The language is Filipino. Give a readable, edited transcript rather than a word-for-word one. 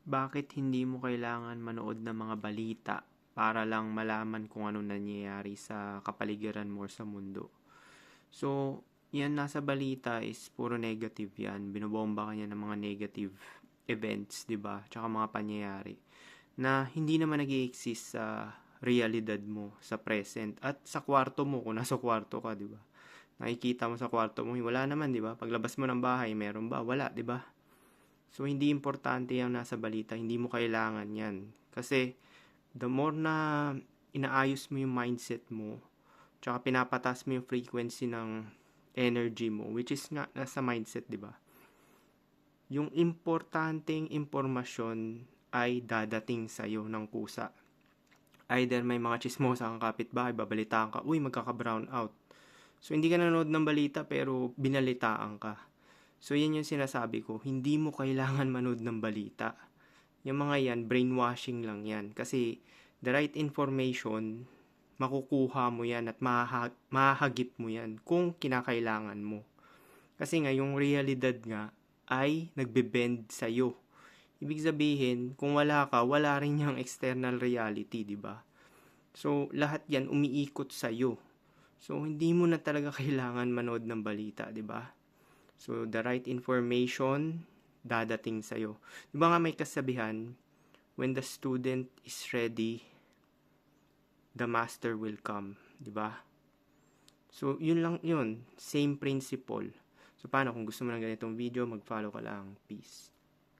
Bakit hindi mo kailangan manood ng mga balita para lang malaman kung ano nangyayari sa kapaligiran mo or sa mundo? So, yan nasa balita is puro negative yan. Binobomba kanya ng mga negative events, di ba? Tsaka mga pangyayari na hindi naman nag-i-exist sa realidad mo, sa present, at sa kwarto mo, kung nasa kwarto ka, di ba? Nakikita mo sa kwarto mo, wala naman, di ba? Paglabas mo ng bahay, meron ba? Wala, di ba? So, hindi importante yung nasa balita. Hindi mo kailangan yan. Kasi, the more na inaayos mo yung mindset mo, tsaka pinapatas mo yung frequency ng energy mo, which is nga nasa mindset, di ba? Yung importanteng impormasyon ay dadating sa'yo ng kusa. Either may mga chismosa kang kapitbahay, babalitaan ka, uy, magkaka-brown out. So, hindi ka nanonood ng balita pero binalitaan ka. So, yan yung sinasabi ko. Hindi mo kailangan manood ng balita. Yung mga yan, brainwashing lang yan. Kasi, the right information, makukuha mo yan at mahahagip mo yan kung kinakailangan mo. Kasi nga, yung realidad nga ay nagbe-bend sa'yo. Ibig sabihin, kung wala ka, wala rin yung external reality, di ba? So, lahat yan umiikot sa'yo. So, hindi mo na talaga kailangan manood ng balita, di ba? So, the right information, dadating sa'yo. Di ba nga may kasabihan, when the student is ready, the master will come. Di ba? So, yun lang yun. Same principle. So, paano? Kung gusto mo ng ganitong video, mag-follow ka lang. Peace.